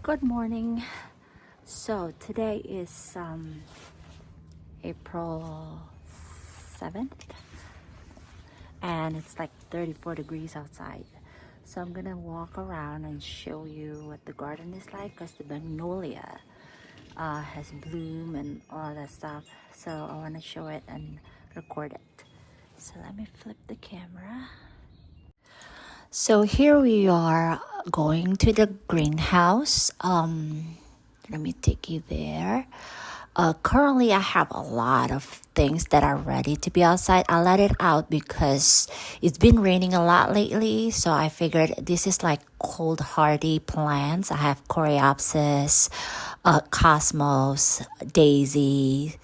Good morning. So today is April 7th and it's like 34 degrees outside. So I'm gonna walk around and show you what the garden is like because the magnolia has bloom and all that stuff. So I want to show it and record it. So let me flip the camera. So here we are going to the greenhouse. Let me take you there. Currently, I have a lot of things that are ready to be outside. I let it out because it's been raining a lot lately. So I figured this is like cold hardy plants. I have coreopsis, cosmos, daisy.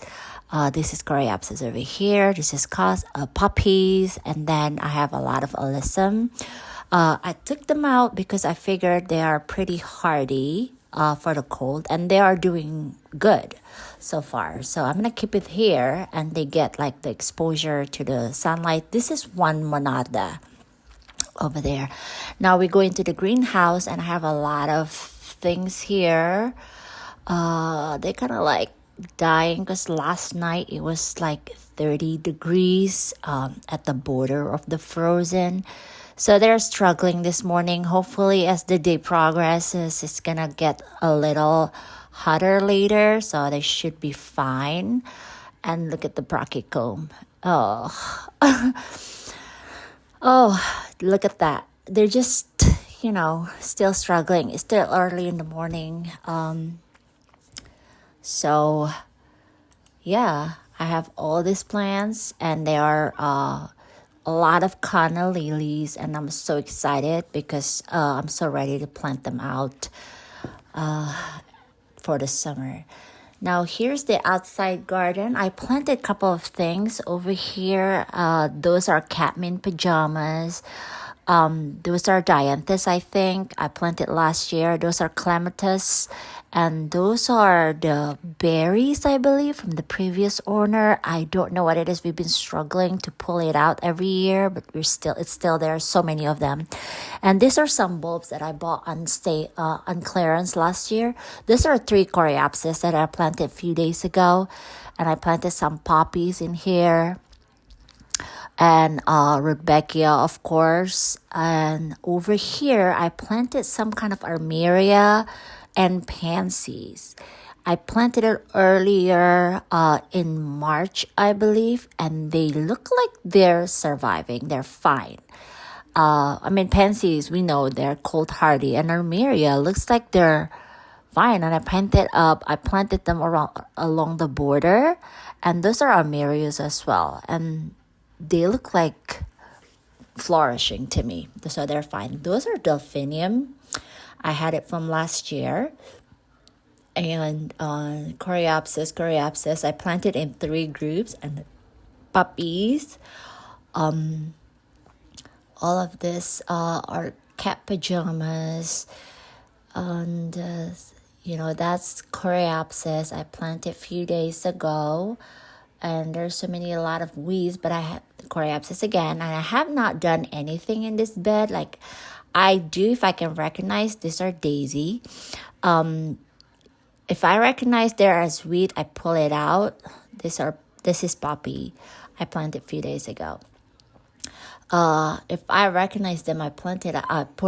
This is coreopsis over here. This is poppies. And then I have a lot of alyssum. I took them out because I figured they are pretty hardy for the cold and they are doing good so far. So I'm going to keep it here and they get like the exposure to the sunlight. This is one monada over there. Now we go into the greenhouse and I have a lot of things here. They kind of like dying because last night it was like 30 degrees at the border of the frozen. So they're struggling this morning. Hopefully, as the day progresses, it's gonna get a little hotter later, so they should be fine. And look at the brachycomb. Oh, oh, look at that. They're just, still struggling. It's still early in the morning. So, yeah, I have all these plants, and they are a lot of canna lilies, and I'm so excited because I'm so ready to plant them out for the summer. Now here's the outside garden. I planted a couple of things over here. Those are catmint pajamas. Those are dianthus, I think. I planted last year. Those are clematis. And those are the berries, I believe, from the previous owner. I don't know what it is. We've been struggling to pull it out every year, but it's still there. So many of them. And these are some bulbs that I bought on clearance last year. These are 3 coreopsis that I planted a few days ago. And I planted some poppies in here. And Rudbeckia, of course. And over here, I planted some kind of armeria and pansies. I planted it earlier in March, I believe, and they look like they're surviving. They're fine. Pansies, we know they're cold hardy, and armeria looks like they're fine. And I planted them along the border, and those are armerias as well. And they look like flourishing to me, so they're fine. Those are delphinium. I had it from last year. And coreopsis, I planted in 3 groups. And puppies, all of this are cat pajamas. And, that's coreopsis. I planted a few days ago. And there's a lot of weeds, but I have the coreopsis again. And I have not done anything in this bed. Like I do, if I can recognize, these are daisy. If I recognize they're as weed, I pull it out. This is poppy. I planted a few days ago. If I recognize them, I pull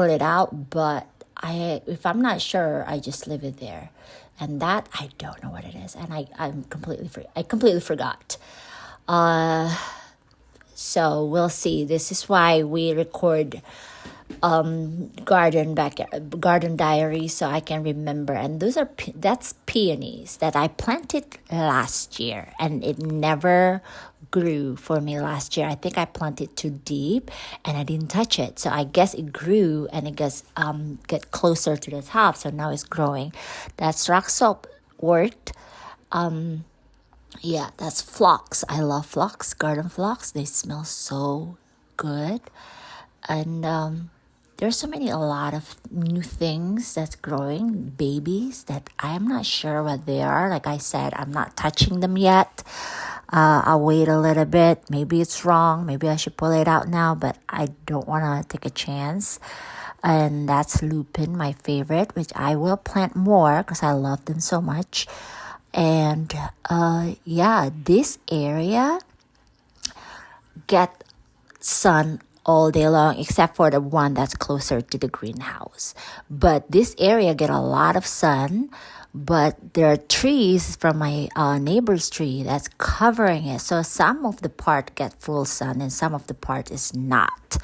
it out. But if I'm not sure, I just leave it there. And that I don't know what it is, and I completely forgot. So we'll see. This is why we record garden diary, so I can remember. And that's peonies that I planted last year, and it never grew for me last year. I think I planted too deep and I didn't touch it, so I guess it grew and it get closer to the top, so now it's growing. That's rock salt worked. That's phlox. I love phlox, garden phlox. They smell so good. And there's a lot of new things that's growing, babies that I'm not sure what they are. Like I said, I'm not touching them yet. I'll wait a little bit. Maybe it's wrong. Maybe I should pull it out now, but I don't want to take a chance. and that's lupin, my favorite, which I will plant more because I love them so much. And yeah, this area get sun all day long except for the one that's closer to the greenhouse. But this area get a lot of sun, but there are trees from my neighbor's tree that's covering it. So some of the part get full sun and some of the part is not.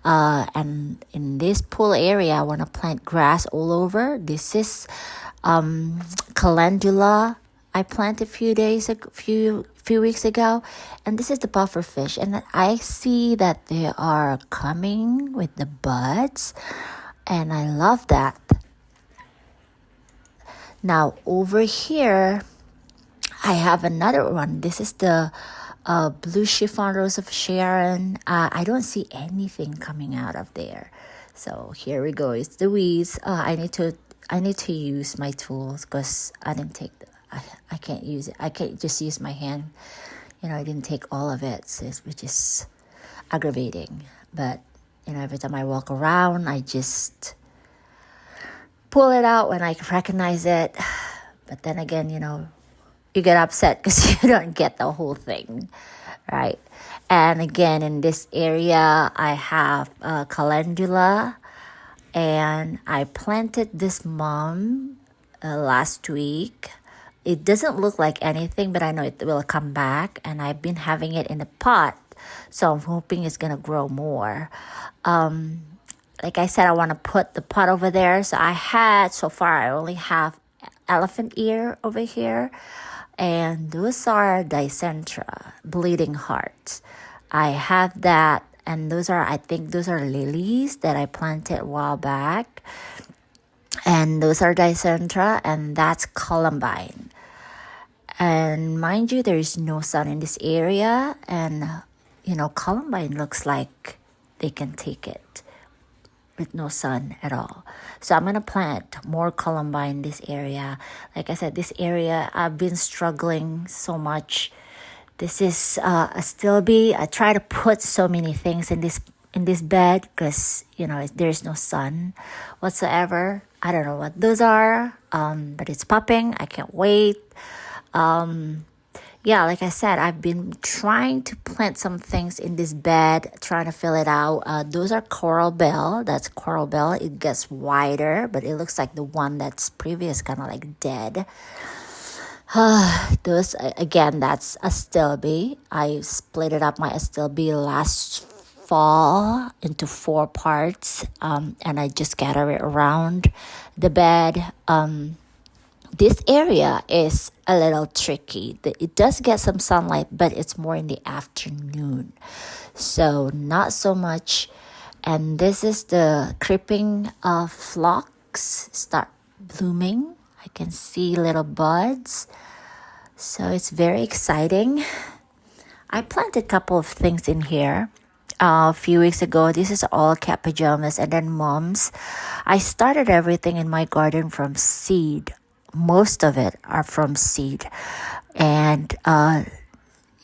And in this pool area, I want to plant grass all over. This is calendula I planted few weeks ago, and this is the puffer fish, and I see that they are coming with the buds, and I love that. Now over here, I have another one. This is the blue chiffon rose of Sharon. I don't see anything coming out of there, so here we go. It's the weeds. I need to use my tools because I didn't take I can't use it. I can't just use my hand. I didn't take all of it, which is aggravating. But, every time I walk around, I just pull it out when I recognize it. But then again, you get upset because you don't get the whole thing, right? And again, in this area, I have calendula, and I planted this mom last week. It doesn't look like anything, but I know it will come back. And I've been having it in a pot, so I'm hoping it's going to grow more. Like I said, I want to put the pot over there. So so far, I only have elephant ear over here. And those are dicentra, bleeding hearts. I have that. And I think those are lilies that I planted a while back. And those are dicentra, and that's columbine. And mind you, there is no sun in this area, and columbine looks like they can take it with no sun at all. So I'm gonna plant more columbine in this area. Like I said, this area I've been struggling so much. This is a stilby. I try to put so many things in this bed because there's no sun whatsoever. I don't know what those are, but it's popping. I can't wait. Yeah, like I said, I've been trying to plant some things in this bed, trying to fill it out. Those are coral bell. That's coral bell. It gets wider, but it looks like the one that's previous, kind of like dead. Those, again, that's astilbe. I split it up, my astilbe, last fall into 4 parts, and I just gather it around the bed. This area is a little tricky. It does get some sunlight, but it's more in the afternoon, so not so much. And this is the creeping phlox start blooming. I can see little buds, so it's very exciting. I planted a couple of things in here a few weeks ago. This is all cat pajamas and then mums. I started everything in my garden from seed. Most of it are from seed, and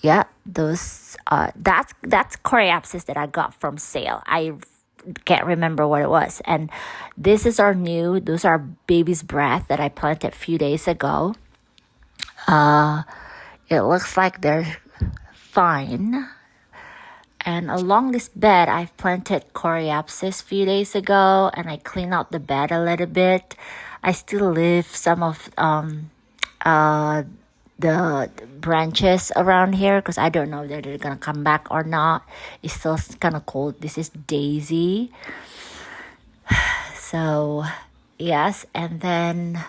yeah, those that's coreopsis that I got from sale. I can't remember what it was. And this is those are baby's breath that I planted a few days ago. It looks like they're fine. And along this bed, I've planted coreopsis a few days ago, and I cleaned out the bed a little bit. I still leave some of the branches around here because I don't know whether they're gonna come back or not. It's still kind of cold. This is daisy. So yes, and then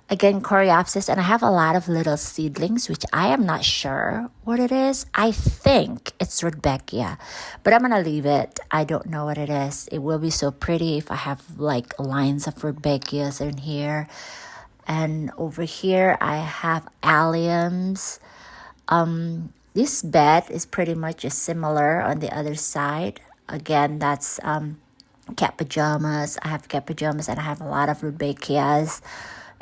again coreopsis, and I have a lot of little seedlings which I am not sure what it is. I think it's rudbeckia, but I'm gonna leave it. I don't know what it is. It will be so pretty if I have like lines of rudbeckias in here. And over here I have alliums. This bed is pretty much just similar on the other side. Again, that's cat pajamas. I have cat pajamas and I have a lot of rudbeckias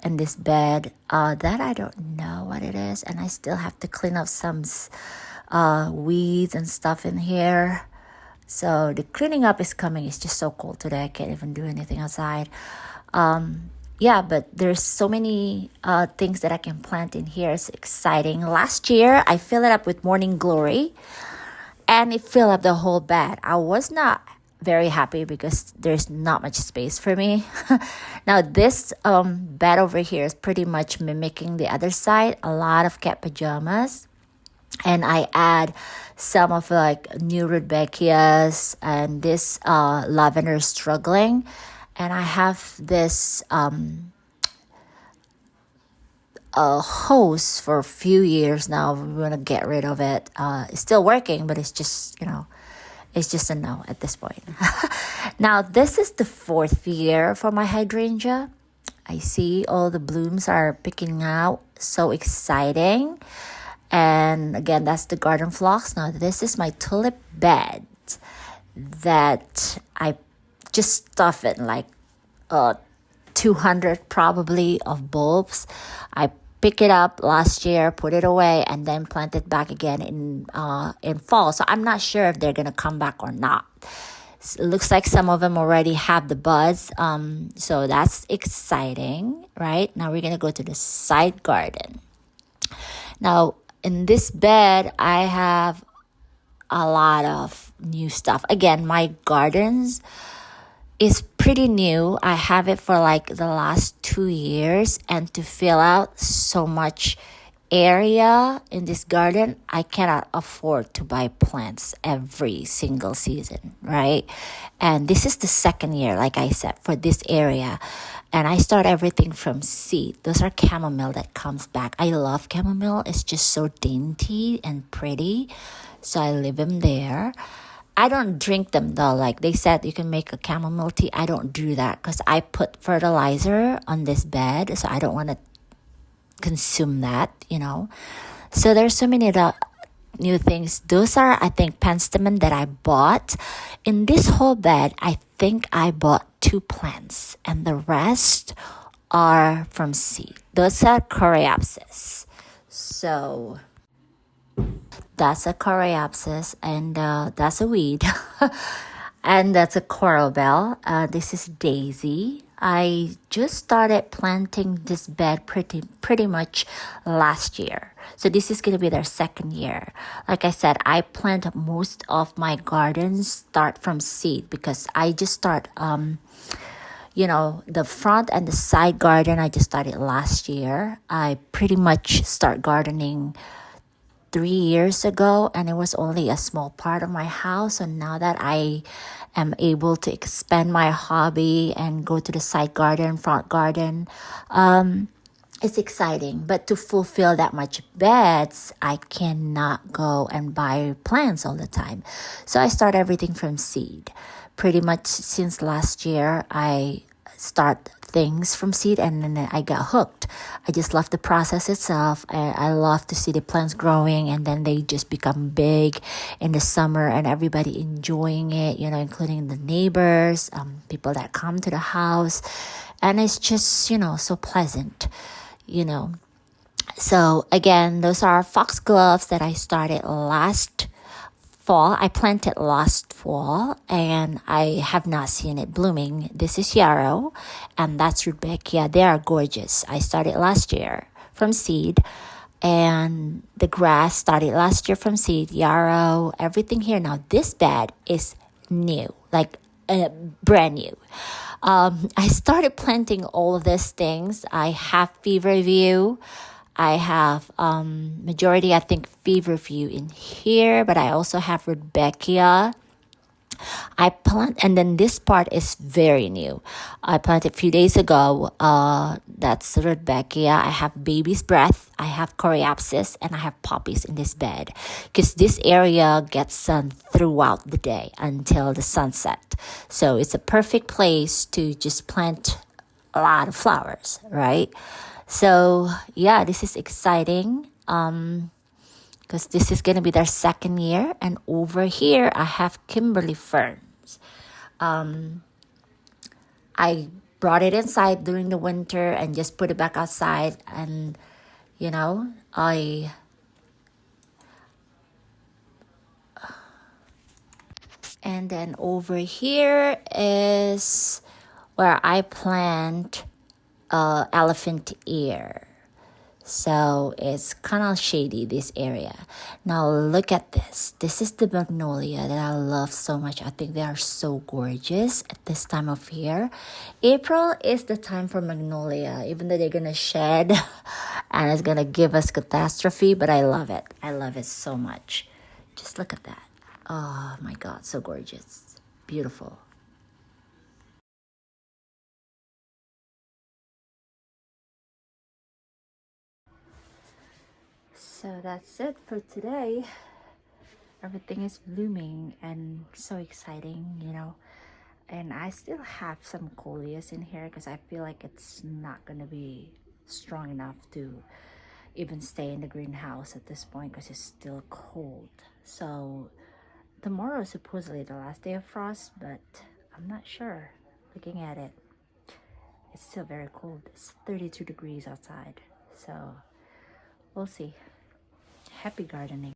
in this bed. That I don't know what it is, and I still have to clean up some weeds and stuff in here. So the cleaning up is coming. It's just so cold today. I can't even do anything outside. Yeah, but there's so many things that I can plant in here. It's exciting. Last year, I filled it up with morning glory, and it filled up the whole bed. I was not very happy because there's not much space for me. Now this bed over here is pretty much mimicking the other side. A lot of cat pajamas, and I add some of like new rudbeckias and this lavender struggling, and I have this hose for a few years now. We're gonna get rid of it. It's still working, but it's just, it's just a no at this point. Now this is the 4th year for my hydrangea. I see all the blooms are picking out. So exciting. And again, that's the garden phlox. Now this is my tulip bed that I just stuff it like 200 probably of bulbs. I pick it up last year, put it away, and then plant it back again in fall. So I'm not sure if they're gonna come back or not. It looks like some of them already have the buds. So that's exciting, right? Now we're gonna go to the side garden. Now in this bed, I have a lot of new stuff. Again, my gardens is pretty new. I have it for like the last 2 years, and to fill out so much area in this garden, I cannot afford to buy plants every single season, right? And this is the 2nd year, like I said, for this area. And I start everything from seed. Those are chamomile that comes back. I love chamomile. It's just so dainty and pretty. So I leave them there. I don't drink them though. Like they said, you can make a chamomile tea. I don't do that because I put fertilizer on this bed. So I don't want to consume that, So there's so many new things. Those are, I think, penstemon that I bought. In this whole bed, I think I bought 2 plants, and the rest are from seed. Those are coreopsis. So that's a coreopsis, and that's a weed. And that's a coral bell. This is daisy. I just started planting this bed pretty much last year. So this is going to be their 2nd year. Like I said, I plant most of my gardens start from seed because I just start, the front and the side garden, I just started last year. I pretty much start gardening 3 years ago, and it was only a small part of my house. And now that I am able to expand my hobby and go to the side garden, front garden, it's exciting. But to fulfill that much beds, I cannot go and buy plants all the time. So I start everything from seed. Pretty much since last year, I start things from seed, and then I got hooked. I just love the process itself. I love to see the plants growing, and then they just become big in the summer, and everybody enjoying it, including the neighbors, people that come to the house, and it's just, so pleasant, So again, those are foxgloves that I started last fall. I planted last fall, and I have not seen it blooming. This is yarrow, and that's rudbeckia. They are gorgeous. I started last year from seed, and the grass started last year from seed, yarrow, everything here. Now this bed is new, like brand new. I started planting all of these things. I have feverview. I have majority, I think, feverfew in here, but I also have rudbeckia. I plant, and then this part is very new. I planted a few days ago. That's rudbeckia. I have baby's breath. I have coreopsis, and I have poppies in this bed because this area gets sun throughout the day until the sunset. So it's a perfect place to just plant a lot of flowers, right? So yeah, this is exciting because this is going to be their 2nd year. And over here, I have Kimberly ferns. I brought it inside during the winter and just put it back outside. And, And then over here is where I plant elephant ear. So it's kind of shady, this area. Now look at this. This is the magnolia that I love so much. I think they are so gorgeous at this time of year. April is the time for magnolia, even though they're gonna shed and it's gonna give us catastrophe, but I love it. I love it so much. Just look at that. Oh my God, so gorgeous. Beautiful. So that's it for today. Everything is blooming and so exciting, you know. And I still have some coleus in here because I feel like it's not gonna be strong enough to even stay in the greenhouse at this point because it's still cold. So tomorrow is supposedly the last day of frost, but I'm not sure. Looking at it, it's still very cold. It's 32 degrees outside. So we'll see. Happy gardening.